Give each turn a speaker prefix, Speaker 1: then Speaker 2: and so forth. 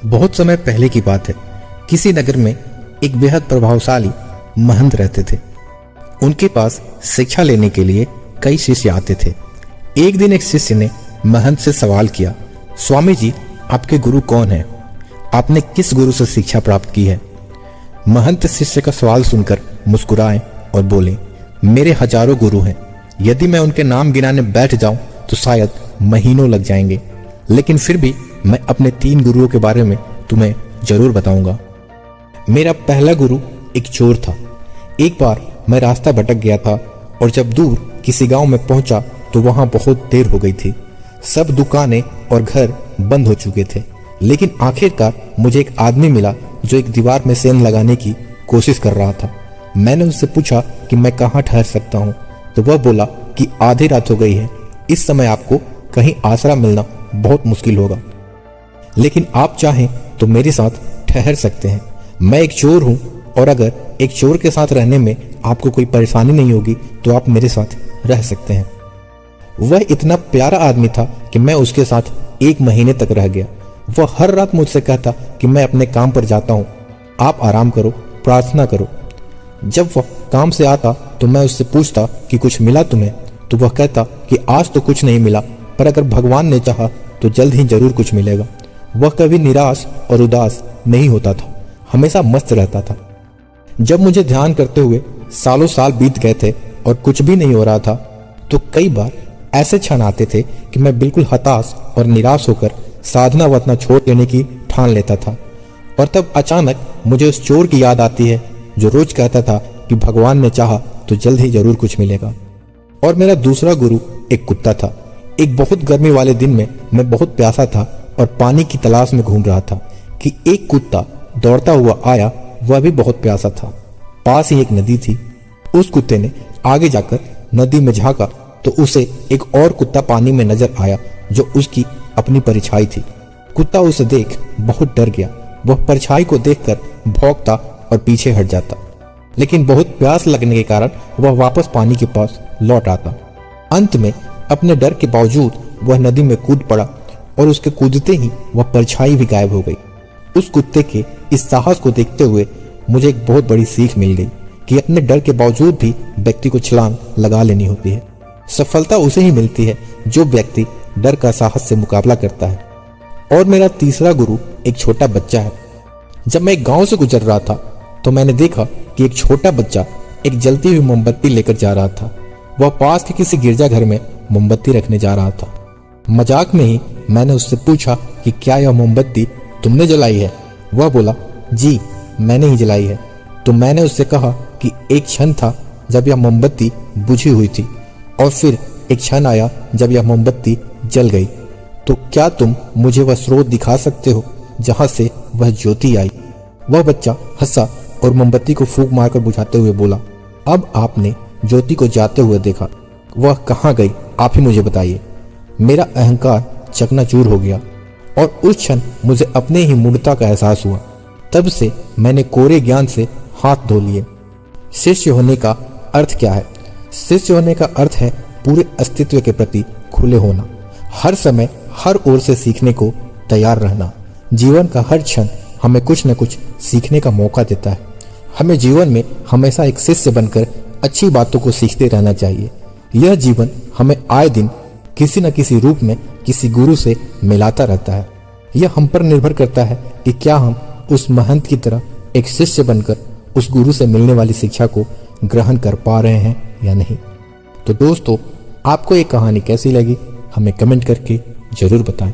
Speaker 1: बहुत समय पहले की बात है। किसी नगर में एक बेहद प्रभावशाली महंत रहते थे। उनके पास शिक्षा लेने के लिए कई शिष्य आते थे। एक दिन एक शिष्य ने महंत से सवाल किया, स्वामी जी, आपके गुरु कौन है? आपने किस गुरु से शिक्षा प्राप्त की है? महंत शिष्य का सवाल सुनकर मुस्कुराए और बोले, मेरे हजारों गुरु हैं। यदि मैं उनके नाम गिनाने बैठ जाऊं तो शायद महीनों लग जाएंगे, लेकिन फिर भी मैं अपने 3 गुरुओं के बारे में तुम्हें जरूर बताऊंगा। मेरा पहला गुरु एक चोर था। एक बार मैं रास्ता भटक गया था और जब दूर किसी गांव में पहुंचा तो वहां बहुत देर हो गई थी। सब दुकानें और घर बंद हो चुके थे, लेकिन आखिरकार मुझे एक आदमी मिला जो एक दीवार में सेंध लगाने की कोशिश कर रहा था। मैंने उससे पूछा कि मैं कहाँ ठहर सकता हूँ, तो वह बोला कि आधी रात हो गई है, इस समय आपको कहीं आसरा मिलना बहुत मुश्किल होगा, लेकिन आप चाहें तो मेरे साथ ठहर सकते हैं। मैं एक चोर हूं और अगर एक चोर के साथ रहने में आपको कोई परेशानी नहीं होगी तो आप मेरे साथ रह सकते हैं। वह इतना प्यारा आदमी था कि मैं उसके साथ 1 महीने तक रह गया। वह हर रात मुझसे कहता कि मैं अपने काम पर जाता हूं, आप आराम करो, प्रार्थना करो। जब वह काम से आता तो मैं उससे पूछता कि कुछ मिला तुम्हें, तो वह कहता कि आज तो कुछ नहीं मिला, पर अगर भगवान ने चाहा तो जल्द ही जरूर कुछ मिलेगा। वह कभी निराश और उदास नहीं होता था, हमेशा मस्त रहता था। जब मुझे ध्यान करते हुए सालों साल बीत गए थे और कुछ भी नहीं हो रहा था, तो कई बार ऐसे क्षण आते थे कि मैं बिल्कुल हताश और निराश होकर साधना वतना छोड़ देने की ठान लेता था। और तब अचानक मुझे उस चोर की याद आती है जो रोज कहता था कि भगवान ने चाहा तो जल्द ही जरूर कुछ मिलेगा। और मेरा दूसरा गुरु एक कुत्ता था। एक बहुत गर्मी वाले दिन में मैं बहुत प्यासा था और पानी की तलाश में घूम रहा था कि एक कुत्ता दौड़ता हुआ आया। वह भी बहुत प्यासा था। पास ही एक नदी थी। उस कुत्ते ने आगे जाकर नदी में झांका तो उसे एक और कुत्ता पानी में नजर आया जो उसकी अपनी परछाई थी। कुत्ता उसे देख बहुत डर गया। वह परछाई को देखकर भौंकता और पीछे हट जाता, लेकिन बहुत प्यास लगने के कारण वह वापस पानी के पास लौट आता। अंत में अपने डर के बावजूद वह नदी में कूद पड़ा और उसके कूदते ही वह परछाई भी गायब हो गई। उस कुत्ते के इस साहस को देखते हुए मुझे एक बहुत बड़ी सीख मिल गई कि अपने डर के बावजूद भी व्यक्ति को छलांग लगा लेनी होती है। सफलता उसे ही मिलती है जो व्यक्ति डर का साहस से मुकाबला करता है। और मेरा तीसरा गुरु एक छोटा बच्चा है। जब मैं एक गांव से गुजर रहा था तो मैंने देखा कि एक छोटा बच्चा एक जलती हुई मोमबत्ती लेकर जा रहा था। वह पास के किसी गिरजाघर में मोमबत्ती रखने जा रहा था। मजाक में ही मैंने उससे पूछा कि क्या यह मोमबत्ती तुमने जलाई है? वह बोला, जी मैंने ही जलाई है। तो मैंने उससे कहा कि एक क्षण था जब यह मोमबत्ती बुझी हुई थी और फिर एक क्षण आया जब यह मोमबत्ती जल गई। तो क्या तुम मुझे वह स्रोत दिखा सकते हो जहां से वह ज्योति आई? वह बच्चा हंसा और मोमबत्ती को फूंक मारकर बुझाते हुए बोला, अब आपने ज्योति को जाते हुए देखा, वह कहाँ गई आप ही मुझे बताइए। मेरा अहंकार चकनाचूर हो गया और उस क्षण मुझे अपने ही मूर्खता का एहसास हुआ। तब से मैंने कोरे ज्ञान से हाथ धो लिए। शिष्य होने का अर्थ क्या है? शिष्य होने का अर्थ है पूरे अस्तित्व के प्रति खुले होना, हर समय हर ओर से सीखने को तैयार रहना। जीवन का हर क्षण हमें कुछ न कुछ सीखने का मौका देता है। हमें जीवन में हमेशा एक शिष्य बनकर अच्छी बातों को सीखते रहना चाहिए। यह जीवन हमें आए दिन किसी न किसी रूप में किसी गुरु से मिलाता रहता है। यह हम पर निर्भर करता है कि क्या हम उस महंत की तरह एक शिष्य बनकर उस गुरु से मिलने वाली शिक्षा को ग्रहण कर पा रहे हैं या नहीं। तो दोस्तों, आपको ये कहानी कैसी लगी हमें कमेंट करके जरूर बताएं।